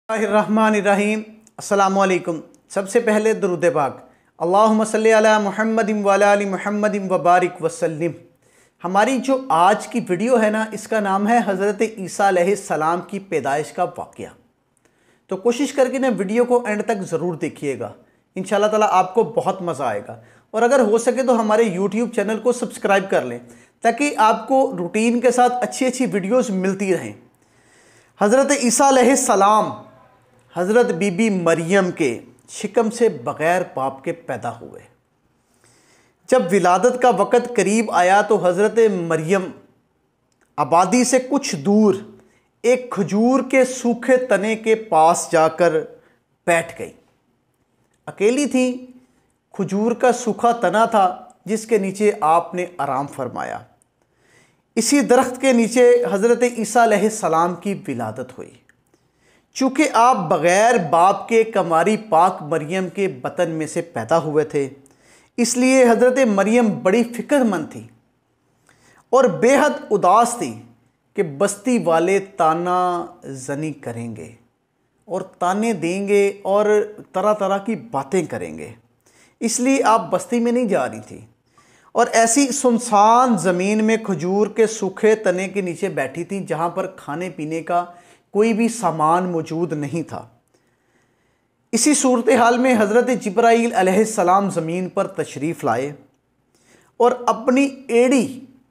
रहमानिर्रहीम। अस्सलामुअलैकुम। सबसे पहले दुरूद पाक, अल्लाहुम्मा सल्ली अला मुहम्मदिन व अला आलि मुहम्मदिन व बारिक वसल्लिम। हमारी जो आज की वीडियो है ना, इसका नाम है हज़रत ईसा अलैहिस्सलाम की पैदाइश का वाक़या। तो कोशिश करके ना वीडियो को एंड तक ज़रूर देखिएगा, इंशाअल्लाह ताला आपको बहुत मज़ा आएगा। और अगर हो सके तो हमारे यूट्यूब चैनल को सब्सक्राइब कर लें ताकि आपको रूटीन के साथ अच्छी अच्छी वीडियोज़ मिलती रहें। हज़रत ईसा अलैहिस्सलाम हज़रत बीबी मरियम के शिकम से बग़ैर बाप के पैदा हुए। जब विलादत का वक़्त करीब आया तो हज़रत मरियम आबादी से कुछ दूर एक खजूर के सूखे तने के पास जाकर बैठ गई। अकेली थी, खजूर का सूखा तना था जिसके नीचे आपने आराम फरमाया। इसी दरख्त के नीचे हज़रत ईसा अलैहिस्सलाम की विलादत हुई। चूँकि आप बग़ैर बाप के कमारी पाक मरियम के बतन में से पैदा हुए थे, इसलिए हज़रत मरियम बड़ी फ़िक्रमंद थी और बेहद उदास थी कि बस्ती वाले ताना ज़नी करेंगे और ताने देंगे और तरह तरह की बातें करेंगे, इसलिए आप बस्ती में नहीं जा रही थी और ऐसी सुनसान ज़मीन में खजूर के सूखे तने के नीचे बैठी थी जहाँ पर खाने पीने का कोई भी सामान मौजूद नहीं था। इसी सूरत हाल में हज़रत जिब्राईल अलैहिस्सलाम ज़मीन पर तशरीफ़ लाए और अपनी एड़ी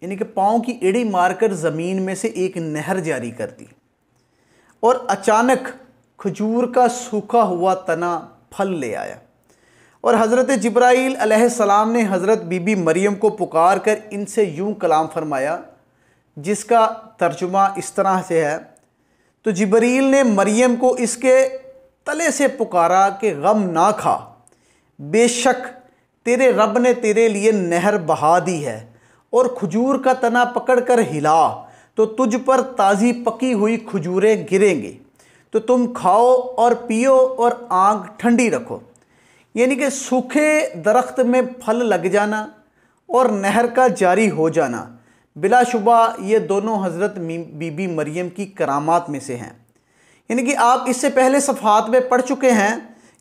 यानी कि पाँव की एड़ी मारकर ज़मीन में से एक नहर जारी कर दी और अचानक खजूर का सूखा हुआ तना फल ले आया। और हज़रत जिब्राईल अलैहिस्सलाम ने हज़रत बीबी मरियम को पुकार कर इनसे यूँ कलाम फरमाया, जिसका तर्जुमा इस तरह से है। तो जिब्रील ने मरियम को इसके तले से पुकारा कि गम ना खा, बेशक तेरे रब ने तेरे लिए नहर बहा दी है और खजूर का तना पकड़कर हिला तो तुझ पर ताज़ी पकी हुई खजूरें गिरेंगी, तो तुम खाओ और पियो और आँख ठंडी रखो। यानी कि सूखे दरख्त में फल लग जाना और नहर का जारी हो जाना बिलाशुबा ये दोनों हज़रत बीबी मरियम की करामात में से हैं। यानी कि आप इससे पहले सफ़हात में पढ़ चुके हैं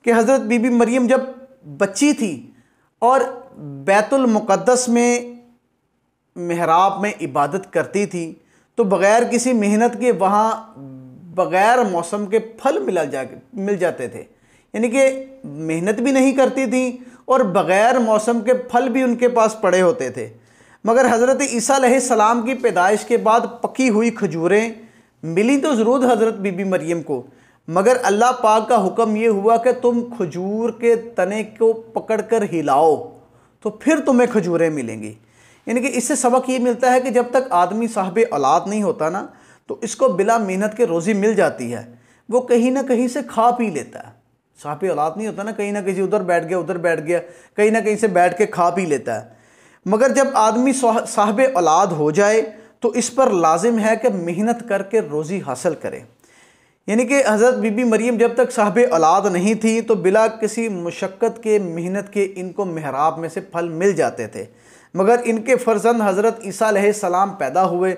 कि हज़रत बीबी मरियम जब बच्ची थी और बैतुल मुक़द्दस में मेहराब में इबादत करती थी तो बग़ैर किसी मेहनत के वहाँ बग़ैर मौसम के फल मिल जाते थे। यानी कि मेहनत भी नहीं करती थी और बग़ैर मौसम के फल भी उनके पास पड़े होते थे। मगर हज़रत ईसा अलैहिस्सलाम की पैदाइश के बाद पकी हुई खजूरें मिली तो ज़रूर हज़रत बीबी मरियम को, मगर अल्लाह पाक का हुक्म ये हुआ कि तुम खजूर के तने को पकड़कर हिलाओ तो फिर तुम्हें खजूरें मिलेंगी। यानी कि इससे सबक ये मिलता है कि जब तक आदमी साहिब औलाद नहीं होता ना तो इसको बिला मेहनत के रोज़ी मिल जाती है, वो कहीं ना कहीं से खा पी लेता है। साहिब औलाद नहीं होता ना, कहीं ना कहीं उधर बैठ गया, कहीं ना कहीं से बैठ के खा पी लेता है। मगर जब आदमी साहिब औलाद हो जाए तो इस पर लाजिम है कि मेहनत करके रोज़ी हासिल करे। यानी कि हज़रत बीबी मरियम जब तक साहिब औलाद नहीं थी तो बिला किसी मुशक्क़त के मेहनत के इनको मेहराब में से फल मिल जाते थे। मगर इनके फ़र्जंद हज़रत ईसा अलैहिस्सलाम पैदा हुए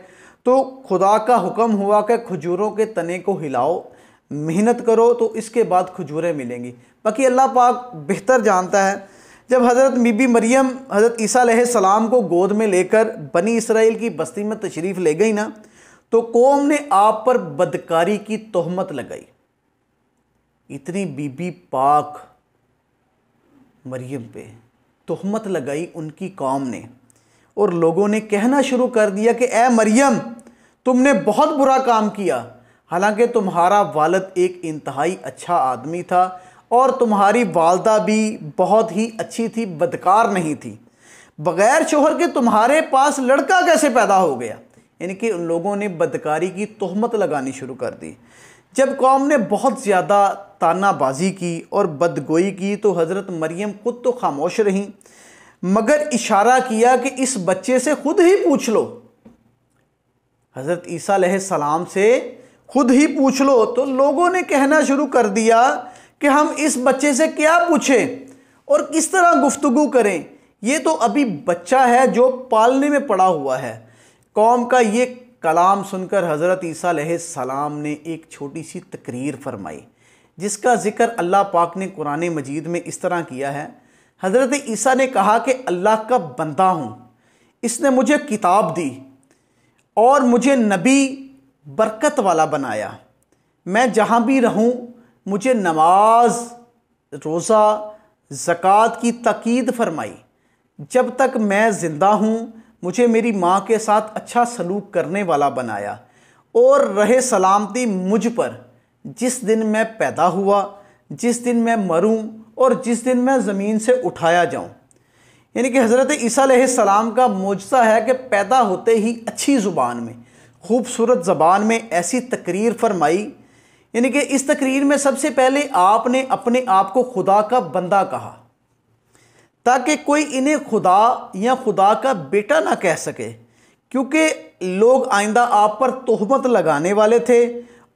तो खुदा का हुक्म हुआ कि खजूरों के तने को हिलाओ, मेहनत करो तो इसके बाद खजूरें मिलेंगी। बाकी अल्लाह पाक बेहतर जानता है। जब हज़रत बीबी मरियम हज़रत ईसा अलैहिस्सलाम को गोद में लेकर बनी इसराइल की बस्ती में तशरीफ़ ले गई ना तो कौम ने आप पर बदकारी की तोहमत लगाई। इतनी बीबी पाक मरियम पे तोहमत लगाई उनकी कौम ने और लोगों ने कहना शुरू कर दिया कि ए मरियम, तुमने बहुत बुरा काम किया। हालांकि तुम्हारा वालिद एक इंतहाई अच्छा आदमी था और तुम्हारी वालदा भी बहुत ही अच्छी थी, बदकार नहीं थी। बग़ैर शोहर के तुम्हारे पास लड़का कैसे पैदा हो गया? यानी कि उन लोगों ने बदकारी की तोहमत लगानी शुरू कर दी। जब कौम ने बहुत ज़्यादा तानाबाजी की और बदगोई की तो हज़रत मरियम खुद तो खामोश रहीं, मगर इशारा किया कि इस बच्चे से खुद ही पूछ लो, हज़रत ईसा अलैहिस्सलाम से खुद ही पूछ लो। तो लोगों ने कहना शुरू कर दिया कि हम इस बच्चे से क्या पूछें और किस तरह गुफ्तगू करें, ये तो अभी बच्चा है जो पालने में पड़ा हुआ है। कौम का ये कलाम सुनकर हज़रत ईसा अलैहिस्सलाम ने एक छोटी सी तकरीर फरमाई जिसका ज़िक्र अल्लाह पाक ने कुरान मजीद में इस तरह किया है। हज़रत ईसा ने कहा कि अल्लाह का बंदा हूँ, इसने मुझे किताब दी और मुझे नबी बरकत वाला बनाया। मैं जहाँ भी रहूँ मुझे नमाज, रोज़ा, ज़कात की ताकीद फरमाई। जब तक मैं ज़िंदा हूँ मुझे मेरी माँ के साथ अच्छा सलूक करने वाला बनाया और रहे सलामती मुझ पर जिस दिन मैं पैदा हुआ, जिस दिन मैं मरूं और जिस दिन मैं ज़मीन से उठाया जाऊं। यानी कि हज़रत ईसा अलैहिस्सलाम का मोजज़ा है कि पैदा होते ही अच्छी ज़ुबान में, खूबसूरत ज़बान में ऐसी तकरीर फरमाई। यानी कि इस तकरीर में सबसे पहले आपने अपने आप को खुदा का बंदा कहा ताकि कोई इन्हें खुदा या खुदा का बेटा ना कह सके, क्योंकि लोग आइंदा आप पर तोहमत लगाने वाले थे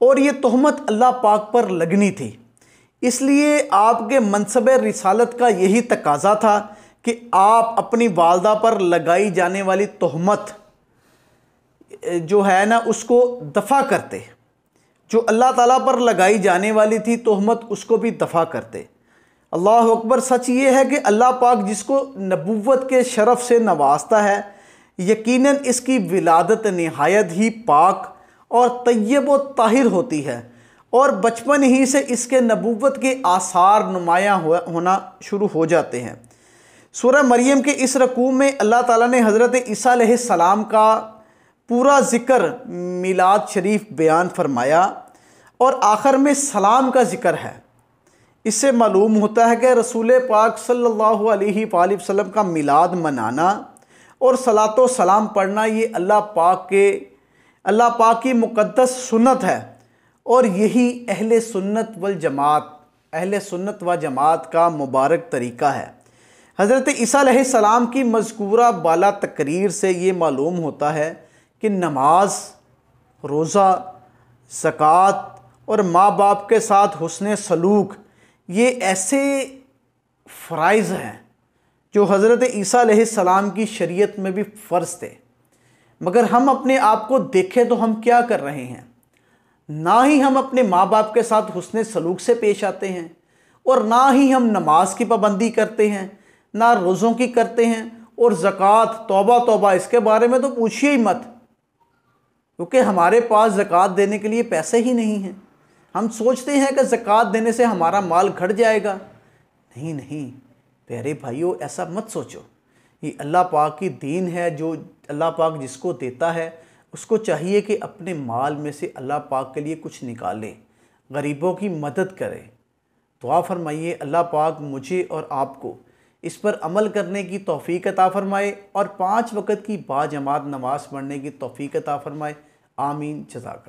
और ये तोहमत अल्लाह पाक पर लगनी थी। इसलिए आपके मनसब रिसालत का यही तकाजा था कि आप अपनी वालदा पर लगाई जाने वाली तोहमत जो है ना उसको दफ़ा करते, जो अल्लाह ताला पर लगाई जाने वाली थी तोहमत उसको भी दफ़ा करते। अल्लाह अकबर। सच ये है कि अल्लाह पाक जिसको नबूवत के शरफ़ से नवाजता है, यकीनन इसकी विलादत नहायत ही पाक और तय्यब व ताहिर होती है और बचपन ही से इसके नबूवत के आसार नुमायाँ होना शुरू हो जाते हैं। सूरह मरियम के इस रकूम में अल्लाह ताला ने हज़रत ईसा अलैहिस्सलाम का पूरा ज़िक्र मिलाद शरीफ बयान फरमाया और आखिर में सलाम का ज़िक्र है। इससे मालूम होता है कि रसूल पाक सल्लल्लाहु अलैहि वसल्लम का मिलाद मनाना और सलातो सलाम पढ़ना ये अल्लाह पाक की मुक़द्दस सुन्नत है और यही अहले सुन्नत व जमात का मुबारक तरीक़ा है। हज़रत ईसा अलैहिस्सलाम की मज़कूरा बाला तकरीर से ये मालूम होता है कि नमाज, रोज़ा, ज़कात और माँ बाप के साथ हुस्न सलूक ये ऐसे फ़राइज़ हैं जो हज़रत ईसा अलैहिस्सलाम की शरीयत में भी फ़र्ज़ थे। मगर हम अपने आप को देखें तो हम क्या कर रहे हैं? ना ही हम अपने माँ बाप के साथ हुस्न सलूक से पेश आते हैं और ना ही हम नमाज की पाबंदी करते हैं, ना रोज़ों की करते हैं और ज़कात, तौबा तौबा, इसके बारे में तो पूछिए ही मत, क्योंकि हमारे पास ज़कात देने के लिए पैसे ही नहीं हैं। हम सोचते हैं कि ज़कात देने से हमारा माल घट जाएगा। नहीं नहीं प्यारे भाइयों, ऐसा मत सोचो। ये अल्लाह पाक की दीन है, जो अल्लाह पाक जिसको देता है उसको चाहिए कि अपने माल में से अल्लाह पाक के लिए कुछ निकाले, गरीबों की मदद करे। दुआ फरमाइए अल्लाह पाक मुझे और आपको इस पर अमल करने की तौफीक अता फ़रमाए और 5 वक़्त की बाजमात नमाज़ पढ़ने की तौफीक अता फ़रमाए। आमीन। जज़ाकल्लाह।